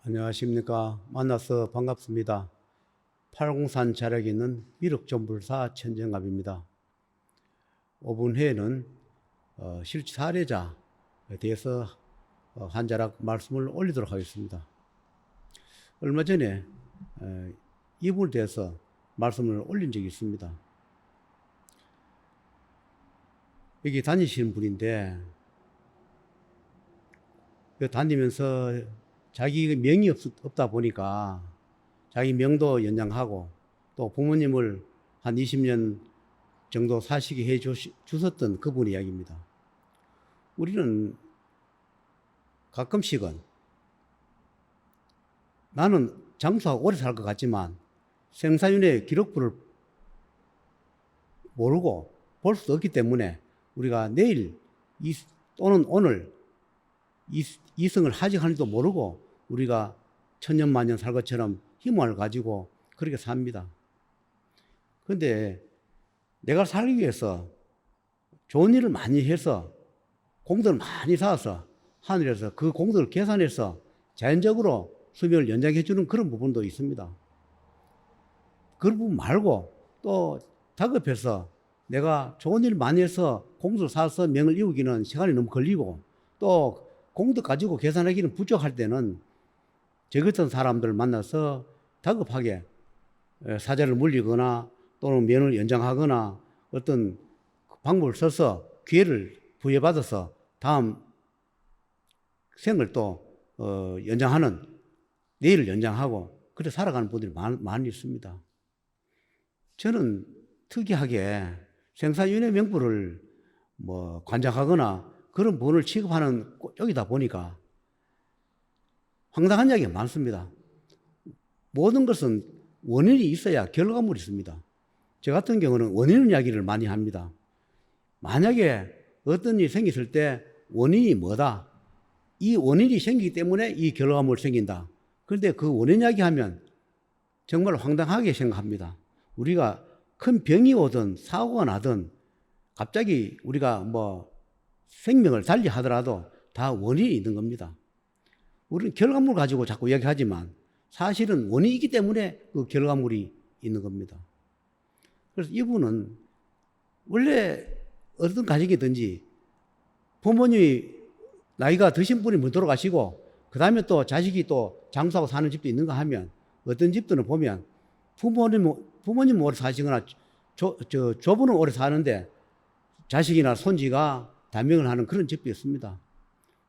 안녕하십니까. 만나서 반갑습니다. 팔공산 자락에 있는 미륵존불사 천정갑입니다. 5분 후에는 실제 사례자에 대해서 한 자락 말씀을 올리도록 하겠습니다. 얼마 전에 이분에 대해서 말씀을 올린 적이 있습니다. 여기 다니시는 분인데 다니면서 자기 명이 없다 보니까 자기 명도 연장하고 또 부모님을 한 20년 정도 사시게 해 주셨던 그분 이야기입니다. 우리는 가끔씩은 나는 장수하고 오래 살 것 같지만 생사윤회 기록부를 모르고 볼 수 없기 때문에 우리가 내일 또는 오늘 이승을 하직하는지도 모르고 우리가 천년만년 살 것처럼 희망을 가지고 그렇게 삽니다. 그런데 내가 살기 위해서 좋은 일을 많이 해서 공덕을 많이 쌓아서 하늘에서 그 공덕을 계산해서 자연적으로 수명을 연장해 주는 그런 부분도 있습니다. 그런 부분 말고 또 다급해서 내가 좋은 일 많이 해서 공덕을 쌓아서 명을 이루기는 시간이 너무 걸리고 또 공덕 가지고 계산하기는 부족할 때는 저 같은 사람들을 만나서 다급하게 사자를 물리거나 또는 면을 연장하거나 어떤 방법을 써서 기회를 부여받아서 다음 생을 또 연장하는, 내일을 연장하고 그렇게 살아가는 분들이 많이 있습니다. 저는 특이하게 생사윤회 명부를 관장하거나 그런 분을 취급하는 쪽이다 보니까 황당한 이야기가 많습니다. 모든 것은 원인이 있어야 결과물이 있습니다. 저 같은 경우는 원인 이야기를 많이 합니다. 만약에 어떤 일이 생겼을 때 원인이 뭐다. 이 원인이 생기기 때문에 이 결과물이 생긴다. 그런데 그 원인 이야기하면 정말 황당하게 생각합니다. 우리가 큰 병이 오든 사고가 나든 갑자기 우리가 생명을 달리하더라도 다 원인이 있는 겁니다. 우리는 결과물 가지고 자꾸 이야기하지만 사실은 원인이 있기 때문에 그 결과물이 있는 겁니다. 그래서 이분은 원래 어떤 가정이든지 부모님이 나이가 드신 분이 먼저 돌아가시고 그 다음에 또 자식이 또 장수하고 사는 집도 있는가 하면 어떤 집들은 보면 부모님 오래 사시거나 조부는 오래 사는데 자식이나 손지가 단명을 하는 그런 집도 있습니다.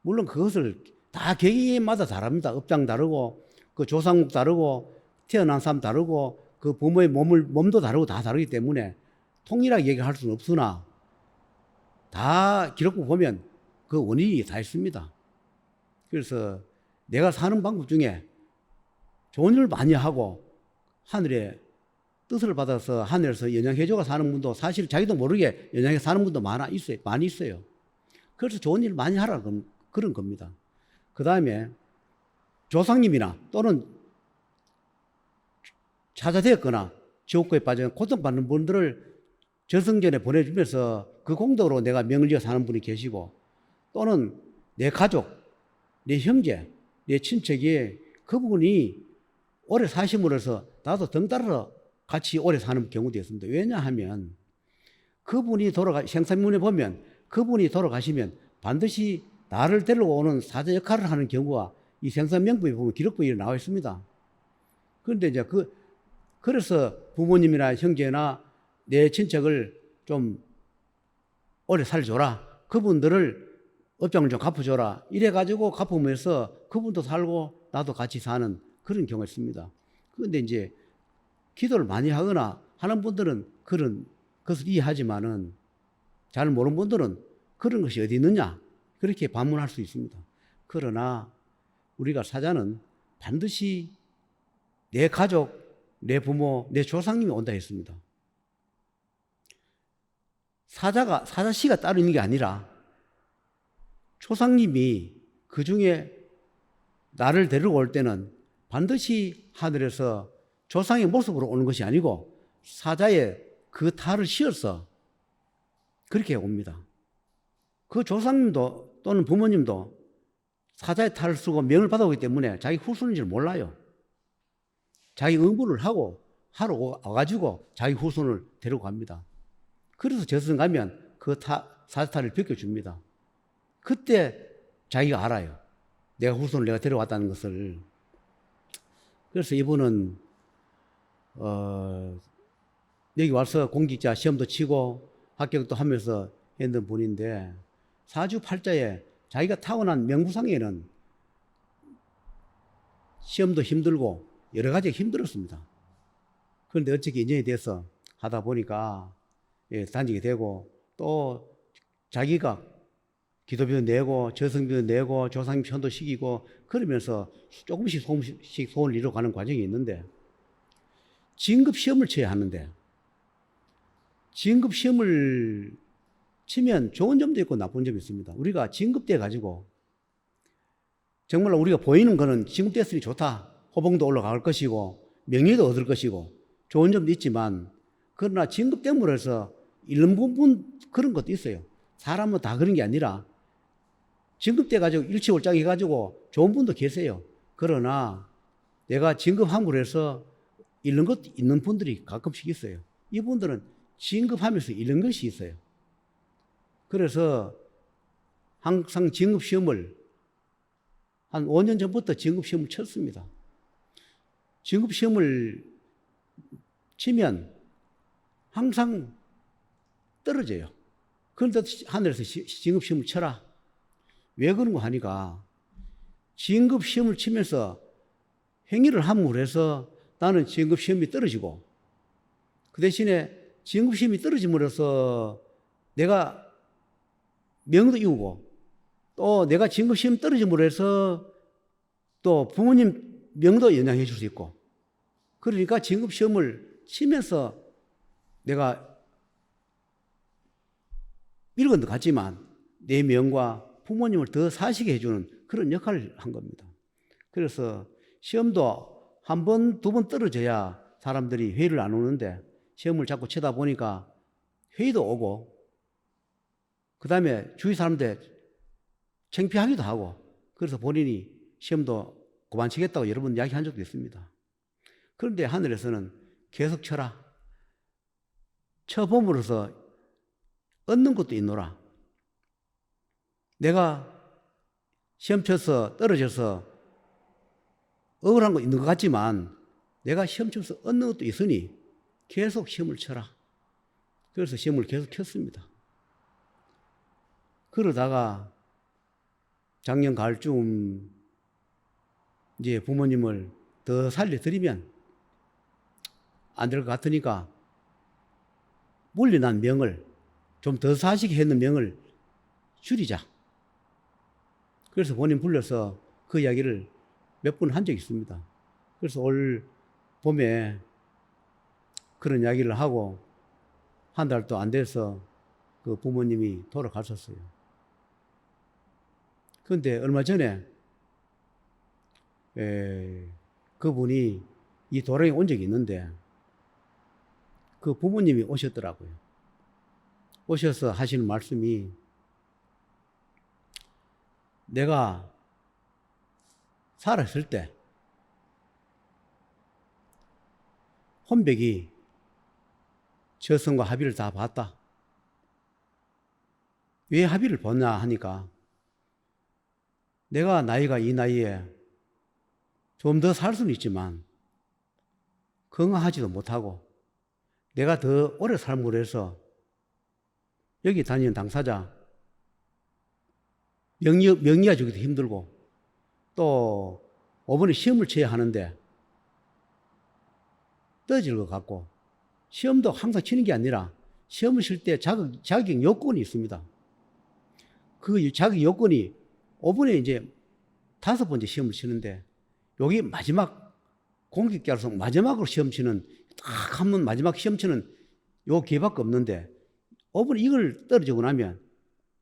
물론 그것을 다 계기마다 다릅니다. 업장 다르고 그 조상국 다르고 태어난 사람 다르고 그 부모의 몸도 다르고 다 다르기 때문에 통일하게 얘기할 수는 없으나 다 기록부 보면 그 원인이 다 있습니다. 그래서 내가 사는 방법 중에 좋은 일을 많이 하고 하늘의 뜻을 받아서 하늘에서 연장해줘가 사는 분도 사실 자기도 모르게 연장해 사는 분도 많이 있어요. 그래서 좋은 일을 많이 하라 그런 겁니다. 그 다음에 조상님이나 또는 찾아되었거나 지옥고에 빠져 고통받는 분들을 저승전에 보내주면서 그 공덕으로 내가 명을 이어 사는 분이 계시고 또는 내 가족, 내 형제, 내 친척이 그분이 오래 사심으로 해서 나도 덩달아 같이 오래 사는 경우도 있습니다. 왜냐하면 그분이 생사문에 보면 그분이 돌아가시면 반드시 나를 데려오는 사자 역할을 하는 경우가 이 생사명부에 보면 기록부에 나와 있습니다. 그런데 이제 그래서 부모님이나 형제나 내 친척을 좀 오래 살줘라. 그분들을 업장을 좀 갚아줘라. 이래가지고 갚으면서 그분도 살고 나도 같이 사는 그런 경우가 있습니다. 그런데 이제 기도를 많이 하거나 하는 분들은 그런 것을 이해하지만은 잘 모르는 분들은 그런 것이 어디 있느냐 그렇게 반문할 수 있습니다. 그러나 우리가 사자는 반드시 내 가족, 내 부모, 내 조상님이 온다 했습니다. 사자씨가 따로 있는 게 아니라 조상님이 그 중에 나를 데리고 올 때는 반드시 하늘에서 조상의 모습으로 오는 것이 아니고 사자의 그 탈을 씌워서 그렇게 옵니다. 그 조상님도 또는 부모님도 사자의 탈을 쓰고 명을 받아오기 때문에 자기 후손인지 몰라요. 자기 의무를 하러 와가지고 자기 후손을 데리고 갑니다. 그래서 저승 가면 그 사자탈을 벗겨줍니다. 그때 자기가 알아요. 내가 후손을 내가 데려왔다는 것을. 그래서 이분은 여기 와서 공직자 시험도 치고 합격도 하면서 했던 분인데 사주팔자에 자기가 타고난 명부상에는 시험도 힘들고 여러 가지가 힘들었습니다. 그런데 어떻게 인연이 돼서 하다 보니까 단직이 되고 또 자기가 기도비도 내고 저승비도 내고 조상 편도 시키고 그러면서 조금씩 소원을 이루어가는 과정이 있는데 진급시험을 쳐야 하는데 진급시험을 치면 좋은 점도 있고 나쁜 점이 있습니다. 우리가 진급돼 가지고 정말 우리가 보이는 거는 진급됐으니 좋다. 호봉도 올라갈 것이고 명예도 얻을 것이고 좋은 점도 있지만 그러나 진급됨으로 해서 잃는 부분 그런 것도 있어요. 사람은 다 그런 게 아니라 진급돼 가지고 일치월장해 가지고 좋은 분도 계세요. 그러나 내가 진급함으로 해서 잃는 것도 있는 분들이 가끔씩 있어요. 이분들은 진급하면서 잃는 것이 있어요. 그래서 항상 진급시험을 한 5년 전부터 진급시험을 쳤습니다. 진급시험을 치면 항상 떨어져요. 그런데 하늘에서 진급시험을 쳐라. 왜 그런가 하니까 진급시험을 치면서 행위를 함으로 해서 나는 진급시험이 떨어지고 그 대신에 진급시험이 떨어짐으로써 내가 명도 이루고 또 내가 진급시험 떨어짐으로 해서 또 부모님 명도 연장해 줄 수 있고 그러니까 진급시험을 치면서 내가 이런 것도 같지만 내 명과 부모님을 더 사시게 해주는 그런 역할을 한 겁니다. 그래서 시험도 한 번, 두 번 떨어져야 사람들이 회의를 안 오는데 시험을 자꾸 치다 보니까 회의도 오고 그 다음에 주위 사람들 창피하기도 하고 그래서 본인이 시험도 그만치겠다고 여러 번 이야기한 적도 있습니다. 그런데 하늘에서는 계속 쳐라. 쳐봄으로써 얻는 것도 있노라. 내가 시험 쳐서 떨어져서 억울한 거 있는 것 같지만 내가 시험 쳐서 얻는 것도 있으니 계속 시험을 쳐라. 그래서 시험을 계속 켰습니다. 그러다가 작년 가을쯤 이제 부모님을 더 살려드리면 안 될 것 같으니까 물려난 명을 좀 더 사시게 했는 명을 줄이자. 그래서 본인 불러서 그 이야기를 몇 번 한 적이 있습니다. 그래서 올 봄에 그런 이야기를 하고 한 달도 안 돼서 그 부모님이 돌아가셨어요. 그런데 얼마 전에 그분이 이 도량에 온 적이 있는데 그 부모님이 오셨더라고요. 오셔서 하시는 말씀이 내가 살았을 때 혼백이 저승과 합의를 다 봤다. 왜 합의를 봤냐 하니까 내가 나이가 이 나이에 좀 더 살 수는 있지만 건강하지도 못하고 내가 더 오래 삶으로 해서 여기 다니는 당사자 명의가 주기도 힘들고 또 5번에 시험을 쳐야 하는데 떨어질 것 같고 시험도 항상 치는 게 아니라 시험을 칠 때 자격 요건이 있습니다. 그 자격 요건이 5번에 이제 5번째 시험을 치는데 여기 마지막 공직자로서 마지막으로 시험 치는 딱 한 번 마지막 시험 치는 요 기회밖에 없는데 5번에 이걸 떨어지고 나면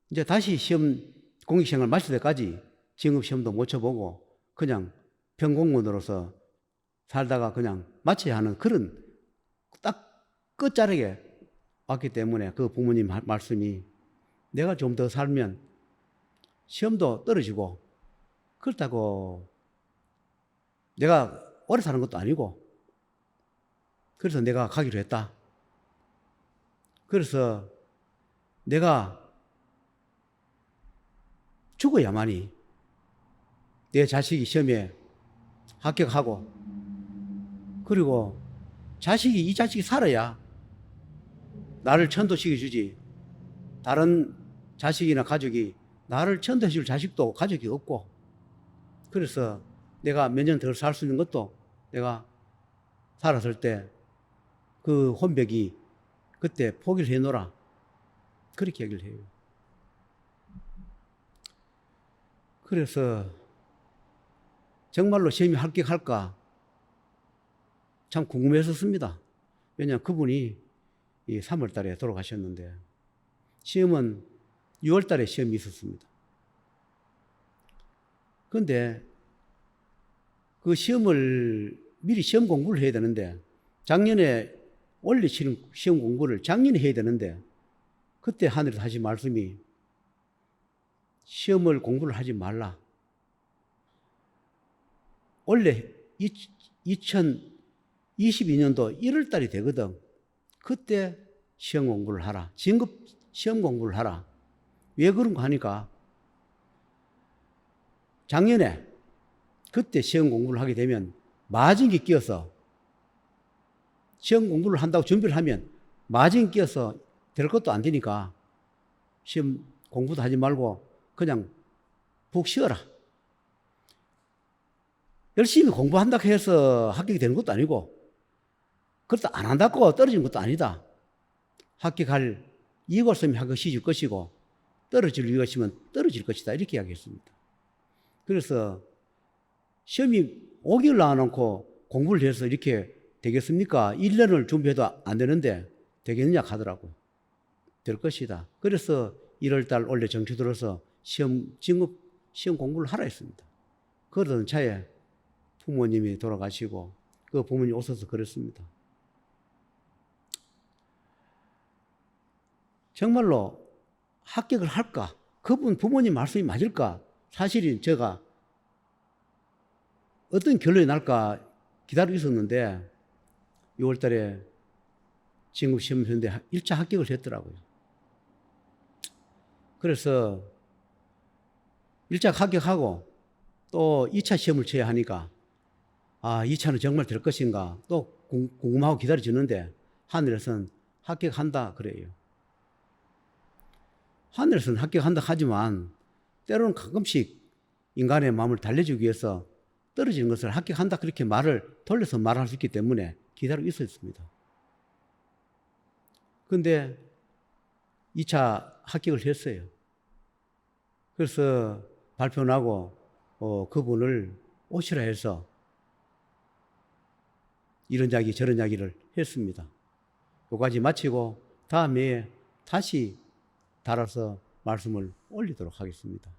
이제 다시 시험 공직생활 마칠 때까지 진급시험도 못 쳐보고 그냥 평공무원으로서 살다가 그냥 마쳐야 하는 그런 딱 끝자락에 왔기 때문에 그 부모님 말씀이 내가 좀 더 살면 시험도 떨어지고 그렇다고 내가 오래 사는 것도 아니고, 그래서 내가 가기로 했다. 그래서 내가 죽어야만이 내 자식이 시험에 합격하고, 그리고 이 자식이 살아야 나를 천도시켜주지, 다른 자식이나 가족이 나를 천도해줄 자식도 가족이 없고, 그래서 내가 몇 년 더 살 수 있는 것도 내가 살았을 때 그 혼백이 그때 포기를 해놓으라, 그렇게 얘기를 해요. 그래서 정말로 시험이 합격할까 참 궁금했었습니다. 왜냐하면 그분이 3월 달에 돌아가셨는데, 시험은 6월 달에 시험이 있었습니다. 그런데 그 시험을 미리 시험 공부를 해야 되는데, 작년에 원래 시험 공부를 작년에 해야 되는데, 그때 하늘에서 하신 말씀이 시험을 공부를 하지 말라. 원래 2022년도 1월 달이 되거든. 그때 시험 공부를 하라. 진급 시험 공부를 하라. 왜 그런가 하니까, 작년에 그때 시험 공부를 하게 되면 마진기 끼어서, 시험 공부를 한다고 준비를 하면 마진기 끼어서 될 것도 안 되니까 시험 공부도 하지 말고 그냥 푹 쉬어라. 열심히 공부한다고 해서 합격이 되는 것도 아니고, 그렇다 안 한다고 떨어지는 것도 아니다. 합격할 이유가 없으면 합격시킬 것이고, 떨어질 이유가 있으면 떨어질 것이다, 이렇게 이야기했습니다. 그래서 시험이 오기를 놔놓고 공부를 해서 이렇게 되겠습니까? 1년을 준비해도 안 되는데 되겠느냐 하더라고요. 될 것이다. 그래서 1월달 원래 정치 들어서 진급 시험 공부를 하라 했습니다. 그러던 차에 부모님이 돌아가시고, 그 부모님 오셔서 그랬습니다. 정말로 합격을 할까? 그분 부모님 말씀이 맞을까? 사실은 제가 어떤 결론이 날까 기다리고 있었는데, 6월 달에 진급 시험을 했는데 1차 합격을 했더라고요. 그래서 1차 합격하고 또 2차 시험을 쳐야 하니까, 2차는 정말 될 것인가 또 궁금하고 기다려지는데, 하늘에서는 합격한다 그래요. 하늘에서는 합격한다 하지만 때로는 가끔씩 인간의 마음을 달래주기 위해서 떨어지는 것을 합격한다 그렇게 돌려서 말할 수 있기 때문에 기다리고 있었습니다. 그런데 2차 합격을 했어요. 그래서 발표 나고 그분을 오시라 해서 이런 이야기 저런 이야기를 했습니다. 여기까지 마치고 다음에 다시 달아서 말씀을 올리도록 하겠습니다.